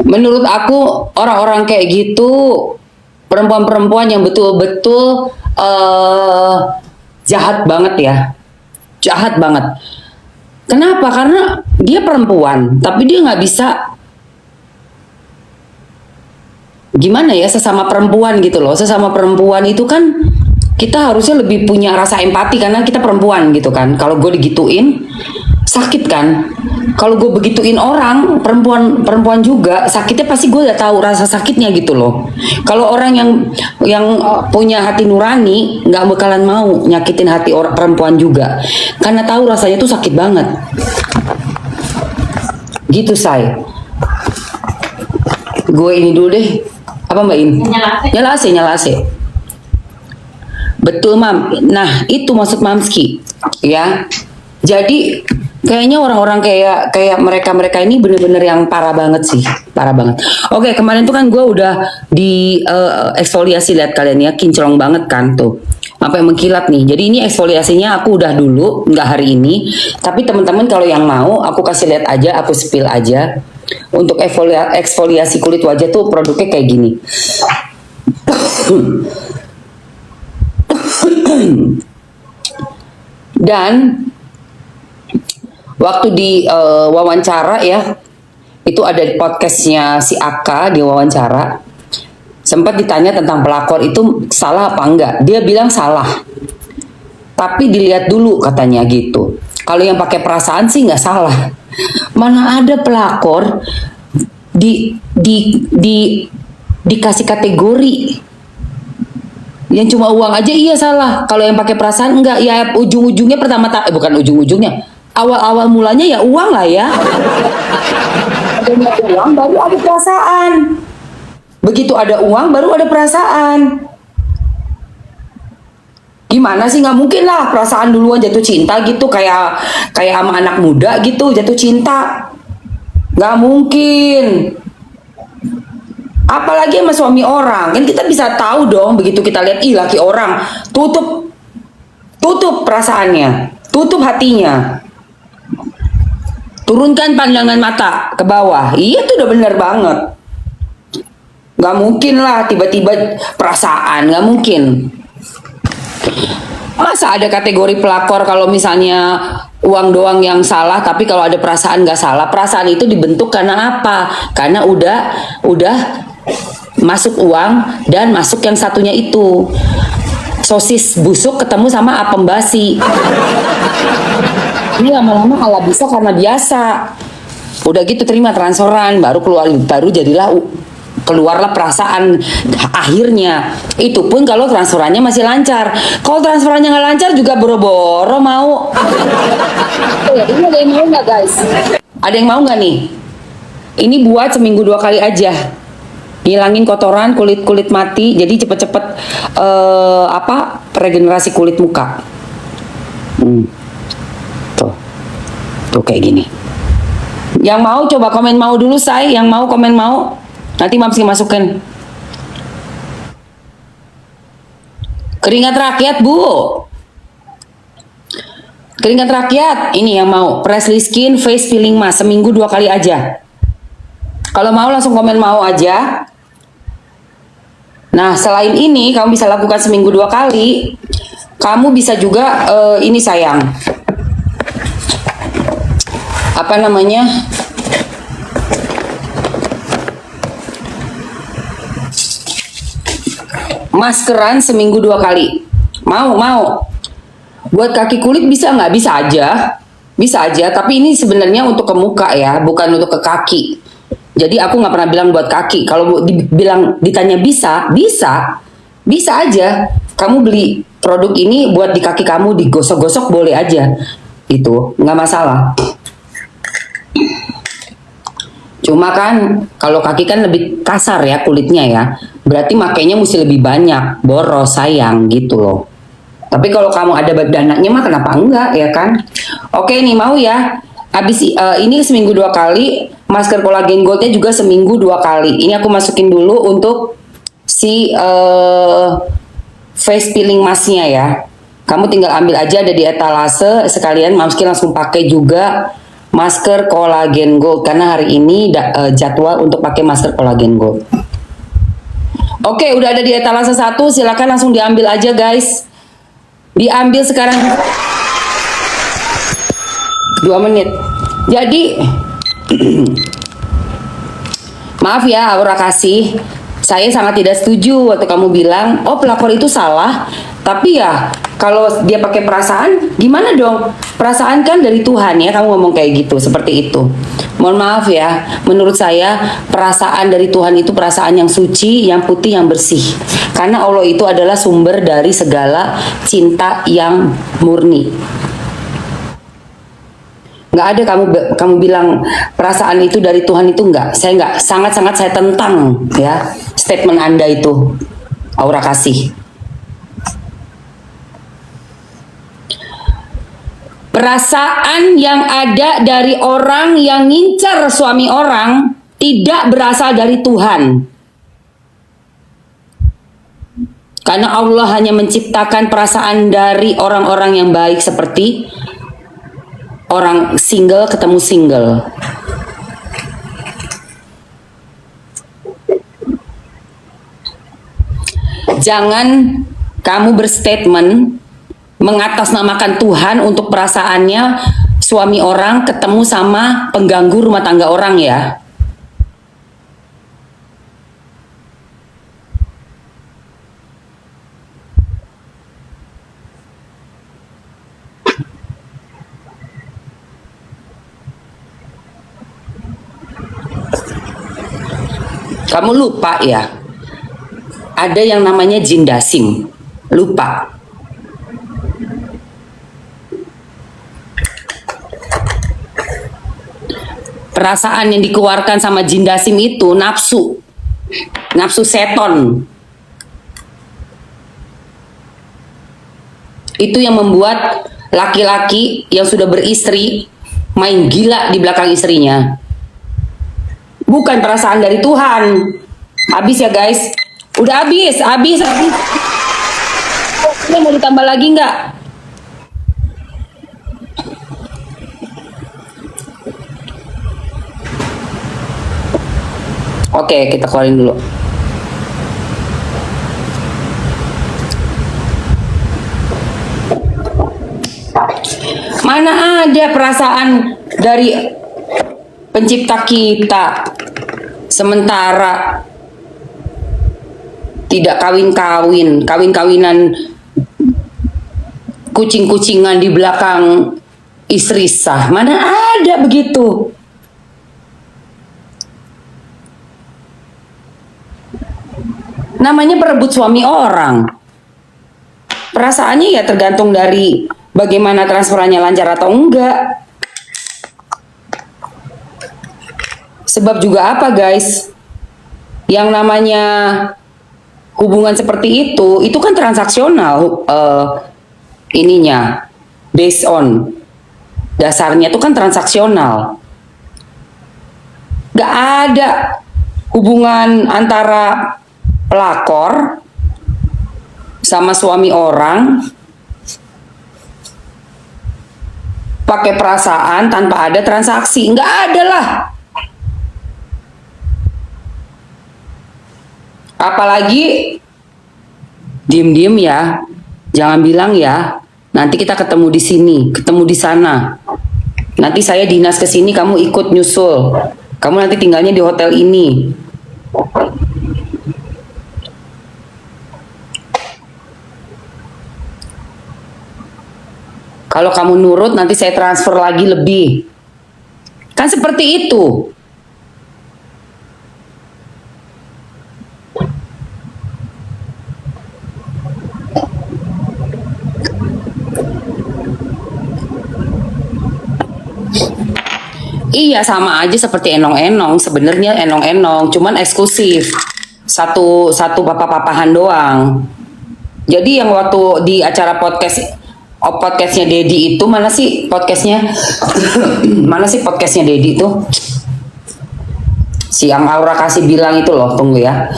Speaker 1: Menurut aku orang-orang kayak gitu, perempuan-perempuan yang betul-betul jahat banget ya, jahat banget. Kenapa? Karena dia perempuan, tapi dia nggak bisa gimana ya, sesama perempuan gitu loh. Sesama perempuan itu kan kita harusnya lebih punya rasa empati karena kita perempuan gitu kan. Kalau gue digituin sakit kan. Kalau gue begituin orang perempuan juga sakitnya, pasti gue udah tahu rasa sakitnya gitu loh. Kalau orang yang punya hati nurani nggak bakalan mau nyakitin hati orang perempuan juga, karena tahu rasanya tuh sakit banget. Gitu say. Gue ini dulu deh. Apa Mbak In? Nyala AC. Betul Mam. Nah itu maksud Mamski ya. Jadi kayaknya orang-orang kayak mereka ini bener-bener yang parah banget sih, parah banget. Oke, kemarin tuh kan gue udah di eksfoliasi, lihat kalian ya, kinclong banget kan tuh, sampai mengkilat nih. Jadi ini eksfoliasinya aku udah dulu, nggak hari ini. Tapi teman-teman kalau yang mau, aku kasih lihat aja, aku spill aja. Untuk eksfoliasi kulit wajah tuh produknya kayak gini. Dan waktu di wawancara ya, itu ada di podcastnya si Aka, di wawancara sempat ditanya tentang pelakor itu salah apa enggak. Dia bilang salah, tapi dilihat dulu katanya gitu. Kalau yang pakai perasaan sih nggak salah. Mana ada pelakor dikasih kategori Yang cuma uang aja iya salah. Kalau yang pakai perasaan enggak. Ya ujung-ujungnya bukan ujung-ujungnya. Awal-awal mulanya ya uang lah ya. Adanya uang baru ada perasaan. Begitu ada uang baru ada perasaan. Gimana sih, nggak mungkin lah perasaan duluan jatuh cinta gitu kayak sama anak muda gitu jatuh cinta. Nggak mungkin. Apalagi sama suami orang, kan kita bisa tahu dong begitu kita lihat ih laki orang, tutup perasaannya, tutup hatinya. Turunkan pandangan mata ke bawah. Iya tuh udah bener banget. Nggak mungkin lah tiba-tiba perasaan, nggak mungkin. Masa ada kategori pelakor kalau misalnya uang doang yang salah, tapi kalau ada perasaan nggak salah. Perasaan itu dibentuk karena apa? Karena udah masuk uang dan masuk yang satunya itu. Sosis busuk ketemu sama apem basi. Ini lama-lama ala bisa karena biasa. Udah gitu terima transferan, baru jadilah keluarlah perasaan akhirnya. Itu pun kalau transferannya masih lancar. Kalau transferannya nggak lancar juga boro-boro mau. Ini ada yang mau nggak guys? Ada yang mau nggak nih? Ini buat seminggu 2 kali aja. Ngilangin kotoran, kulit mati, jadi cepet-cepet regenerasi kulit muka. Tuh kayak gini. Yang mau coba komen mau dulu say, yang mau komen mau. Nanti Mamski masukin. Keringat rakyat bu. Keringat rakyat, ini yang mau. Presley Skin Face Peeling Mask seminggu 2 kali aja. Kalau mau langsung komen mau aja. Nah selain ini kamu bisa lakukan seminggu 2 kali. Kamu bisa juga ini sayang. Apa namanya? Maskeran seminggu 2 kali. Mau. Buat kaki kulit bisa nggak? Bisa aja. Tapi ini sebenarnya untuk ke muka ya, bukan untuk ke kaki. Jadi aku nggak pernah bilang buat kaki. Kalau ditanya bisa aja. Kamu beli produk ini buat di kaki kamu digosok-gosok boleh aja. Itu nggak masalah. Cuma kan kalau kaki kan lebih kasar ya kulitnya ya. Berarti makainya mesti lebih banyak, boros sayang gitu loh. Tapi kalau kamu ada dananya mah kenapa enggak ya kan? Oke nih mau ya. Habis ini seminggu 2 kali, masker kolagen goldnya juga seminggu 2 kali. Ini aku masukin dulu untuk si face peeling masknya ya. Kamu tinggal ambil aja ada di etalase sekalian. Mamski langsung pakai juga masker kolagen gold karena hari ini jadwal untuk pakai masker kolagen gold. Oke, udah ada di etalase 1, silakan langsung diambil aja guys. Diambil sekarang 2 menit. Jadi maaf ya Aura Kasih, saya sangat tidak setuju waktu kamu bilang, oh pelakor itu salah. Tapi ya kalau dia pakai perasaan, gimana dong? Perasaan kan dari Tuhan ya, kamu ngomong kayak gitu, seperti itu. Mohon maaf ya, menurut saya perasaan dari Tuhan itu perasaan yang suci, yang putih, yang bersih. Karena Allah itu adalah sumber dari segala cinta yang murni. Nggak ada kamu bilang perasaan itu dari Tuhan itu enggak. Saya enggak, sangat-sangat saya tentang ya statement Anda itu, Aura Kasih. Perasaan yang ada dari orang yang ngincer suami orang tidak berasal dari Tuhan. Karena Allah hanya menciptakan perasaan dari orang-orang yang baik seperti orang single ketemu single. Jangan kamu berstatement mengatasnamakan Tuhan untuk perasaannya suami orang ketemu sama pengganggu rumah tangga orang ya. Kamu lupa ya, ada yang namanya jin dasim. Lupa. Perasaan yang dikeluarkan sama jin dasim itu nafsu. Nafsu seton. Itu yang membuat laki-laki yang sudah beristri main gila di belakang istrinya. Bukan perasaan dari Tuhan. Habis ya guys. Udah habis. Ini mau ditambah lagi nggak? Oke, kita keluarin dulu. Mana ada perasaan dari pencipta kita sementara tidak kawin-kawinan kucing-kucingan di belakang istri sah. Mana ada begitu? Namanya berebut suami orang. Perasaannya ya tergantung dari bagaimana transferannya lancar atau enggak. Sebab juga apa guys? Yang namanya hubungan seperti itu kan transaksional ininya. Based on dasarnya itu kan transaksional. Gak ada hubungan antara pelakor sama suami orang pakai perasaan tanpa ada transaksi. Nggak ada lah. Apalagi diem-diem ya, jangan bilang ya nanti kita ketemu di sini, ketemu di sana, nanti saya dinas ke sini, kamu ikut nyusul, kamu nanti tinggalnya di hotel ini. Kalau kamu nurut, nanti saya transfer lagi lebih. Kan seperti itu. Iya, sama aja seperti enong-enong. Sebenarnya enong-enong, cuman eksklusif. Satu papa-papahan doang. Jadi yang waktu di acara podcastnya Dedi itu mana sih podcastnya? Mana sih podcastnya Dedi itu? Si yang Aura kasih bilang itu loh, tunggu ya.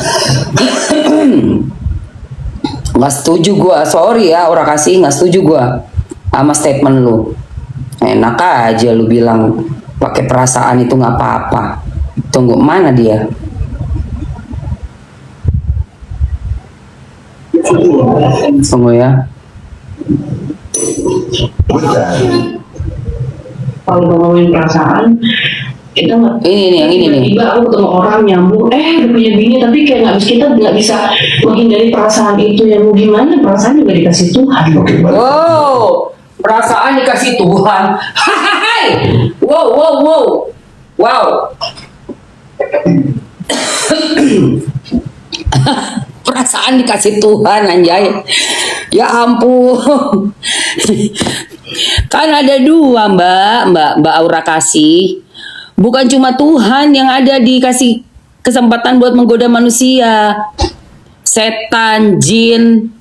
Speaker 1: Nggak setuju gua, sorry ya Aura kasih, nggak setuju gua sama statement lu. Enak aja lu bilang pakai perasaan itu nggak apa-apa. Tunggu, mana dia? Tunggu ya.
Speaker 6: Kalau ngomongin perasaan, kita nggak.
Speaker 1: Ini yang ini nih.
Speaker 6: Tiba-tiba aku ketemu orang nyambung, udah punya bini, tapi kayak kita nggak bisa menghindari perasaan itu. Yang mau gimana? Perasaan juga dikasih Tuhan.
Speaker 1: Wow, perasaan dikasih Tuhan. Hai, wow. Perasaan dikasih Tuhan, anjay. Ya ampun. Kan ada dua Mbak Aura kasih. Bukan cuma Tuhan yang ada dikasih kesempatan buat menggoda manusia. Setan, jin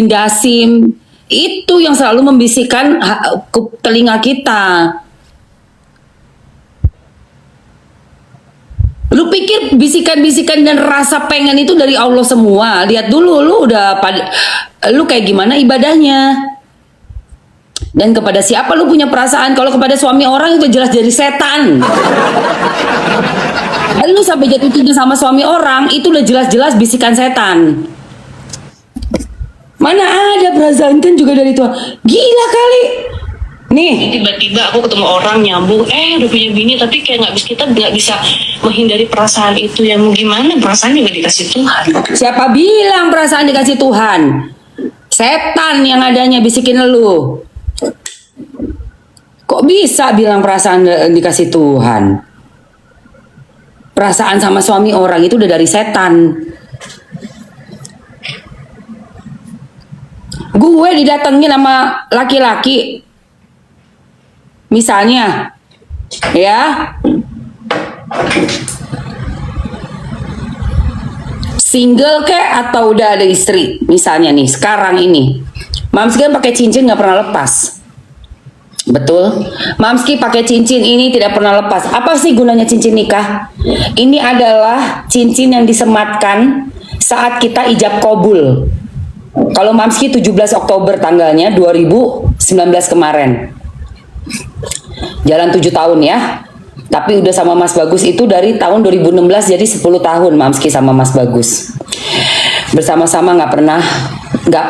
Speaker 1: dasim, itu yang selalu membisikkan ke telinga kita. Lu pikir bisikan-bisikan dan rasa pengen itu dari Allah semua? Lihat dulu lu lu kayak gimana ibadahnya. Dan kepada siapa lu punya perasaan? Kalau kepada suami orang itu jelas dari setan. Lu sampai jatuh cinta sama suami orang itu udah jelas-jelas bisikan setan. Mana ada perasaan kan juga dari Tuhan. Gila kali. Nih,
Speaker 6: Tiba-tiba aku ketemu orang nyambung, udah punya bini, tapi kayak kita nggak bisa menghindari perasaan itu. Yang mau gimana? Perasaan juga dikasih Tuhan.
Speaker 1: siapa bilang perasaan dikasih Tuhan? Setan yang adanya bisikin lu. Kok bisa bilang perasaan dikasih Tuhan? Perasaan sama suami orang itu udah dari setan. gue didatengin sama laki-laki, misalnya, ya, single kek atau udah ada istri, misalnya nih, sekarang ini, Mamski kan pakai cincin nggak pernah lepas, betul? Mamski pakai cincin ini tidak pernah lepas. Apa sih gunanya cincin nikah? Ini adalah cincin yang disematkan saat kita ijab kabul. Kalau Mamski 17 Oktober tanggalnya 2019 kemarin. Jalan 7 tahun ya. Tapi udah sama Mas Bagus itu dari tahun 2016, jadi 10 tahun Mamski sama Mas Bagus. Bersama-sama nggak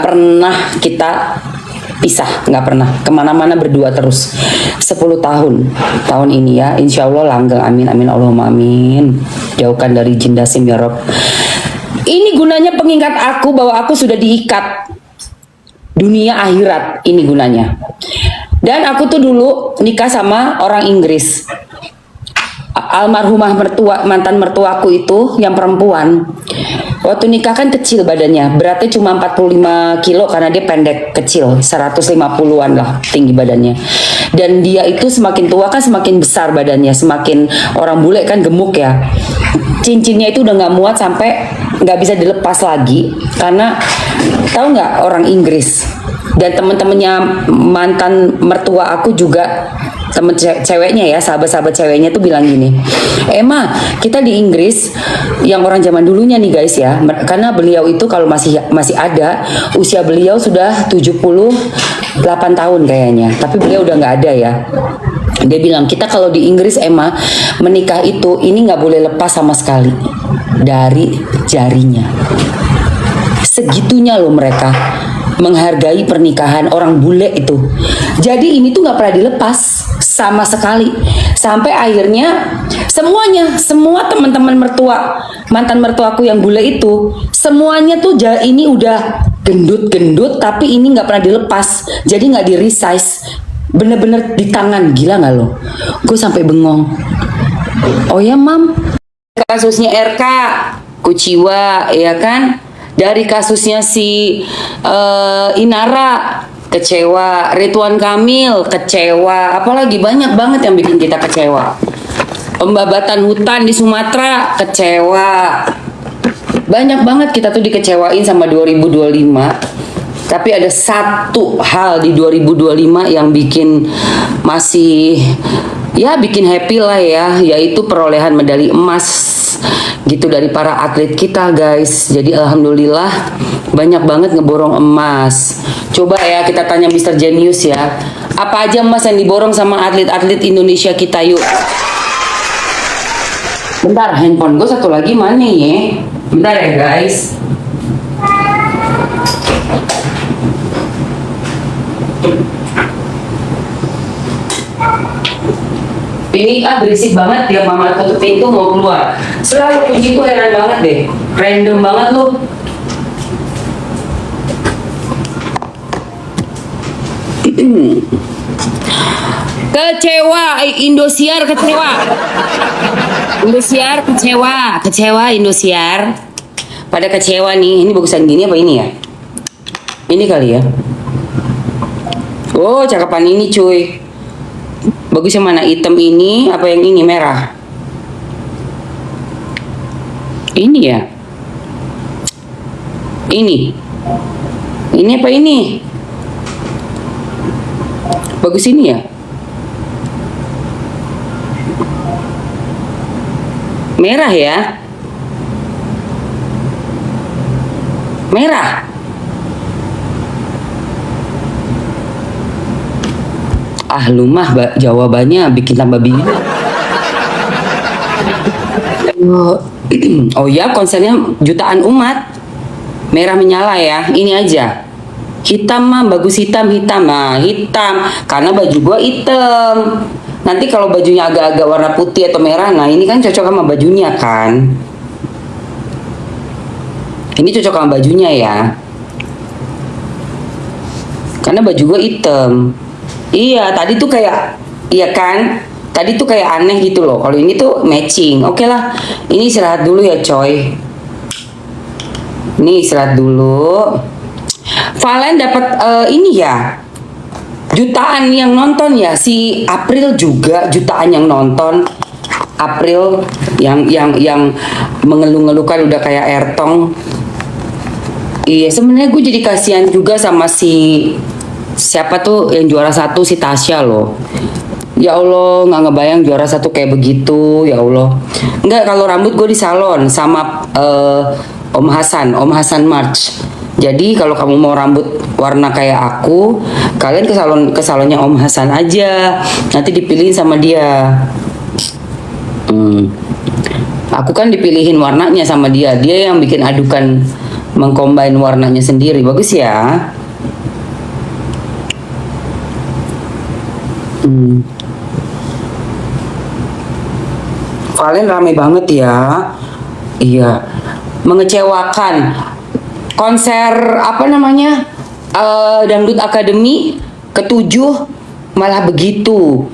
Speaker 1: pernah kita pisah, nggak pernah, kemana-mana berdua terus 10 tahun ini ya, insya Allah langgeng, amin amin Allahumma amin, jauhkan dari jin dasim ya Rob. Ini gunanya pengingat aku bahwa aku sudah diikat dunia akhirat, ini gunanya. Dan aku tuh dulu nikah sama orang Inggris, almarhumah mantan mertuaku itu yang perempuan. Waktu nikah kan kecil badannya, beratnya cuma 45 kilo karena dia pendek kecil, 150-an lah tinggi badannya. Dan dia itu semakin tua kan semakin besar badannya, semakin orang bule kan gemuk ya. Cincinnya itu udah nggak muat sampai nggak bisa dilepas lagi karena tahu nggak orang Inggris dan teman-temannya mantan mertua aku juga, temen ceweknya ya, sahabat-sahabat ceweknya tuh bilang gini, Emma, kita di Inggris yang orang zaman dulunya nih guys ya, karena beliau itu kalau masih ada, usia beliau sudah 78 tahun kayaknya, tapi beliau udah nggak ada ya. Dia bilang, kita kalau di Inggris Emma menikah itu ini nggak boleh lepas sama sekali dari jarinya. Segitunya loh mereka menghargai pernikahan orang bule itu. Jadi ini tuh nggak pernah dilepas sama sekali. Sampai akhirnya semua teman-teman mantan mertuaku yang bule itu, semuanya tuh ini udah gendut-gendut, tapi ini nggak pernah dilepas. Jadi nggak di resize, bener-bener di tangan. Gila nggak lo? Gue sampai bengong. Oh ya mam, kasusnya RK Kuciwa ya kan, dari kasusnya si Inara kecewa, Ridwan Kamil kecewa, apalagi banyak banget yang bikin kita kecewa. Pembabatan hutan di Sumatera kecewa, banyak banget kita tuh dikecewain sama 2025. Tapi ada satu hal di 2025 yang bikin masih ya bikin happy lah ya, yaitu perolehan medali emas gitu dari para atlet kita guys. Jadi alhamdulillah banyak banget ngeborong emas. Coba ya kita tanya Mr. Genius ya, apa aja emas yang diborong sama atlet-atlet Indonesia kita, yuk. Bentar, handphone gue satu lagi mana ya? Bentar ya guys. Ini berisik banget tiap mama tutup pintu mau keluar. Selalu kunci itu heran banget deh. Random banget lu. Kecewa, Indosiar kecewa. Indosiar kecewa Indosiar. Pada kecewa nih. Ini bagusan gini apa ini ya? Ini kali ya. Oh, cakapan ini cuy. Bagus yang mana? Hitam ini apa yang ini merah? Ini ya. Ini apa ini? Bagus ini ya. Merah ya. Merah. Lu mah jawabannya bikin tambah bingung. Oh ya, konsernya jutaan umat. Merah menyala ya. Ini aja. Hitam mah bagus, hitam. Nah, hitam karena baju gua hitam. Nanti kalau bajunya agak-agak warna putih atau merah, nah ini kan cocok sama bajunya kan. Ini cocok sama bajunya ya. Karena baju gua hitam. Iya, tadi tuh kayak, iya kan? Tadi tuh kayak aneh gitu loh. Kalau ini tuh matching. Oke lah, ini istirahat dulu ya coy. Ini istirahat dulu. Valen dapat ini ya, jutaan yang nonton ya. Si April juga jutaan yang nonton. April yang mengeluh-ngeluhkan udah kayak Ertong. Iya, sebenarnya gue jadi kasihan juga sama si siapa tuh yang juara 1, si Tasya loh. Ya Allah, nggak ngebayang juara 1 kayak begitu. Ya Allah. Enggak, kalau rambut gue di salon sama Om Hasan March. Jadi kalau kamu mau rambut warna kayak aku, kalian ke salonnya Om Hasan aja. Nanti dipilihin sama dia. Aku kan dipilihin warnanya sama dia. Dia yang bikin adukan, mengcombine warnanya sendiri. Bagus ya. Valen rame banget ya. Iya. Mengecewakan. Konser apa namanya? Dangdut Akademi ke-7 malah begitu.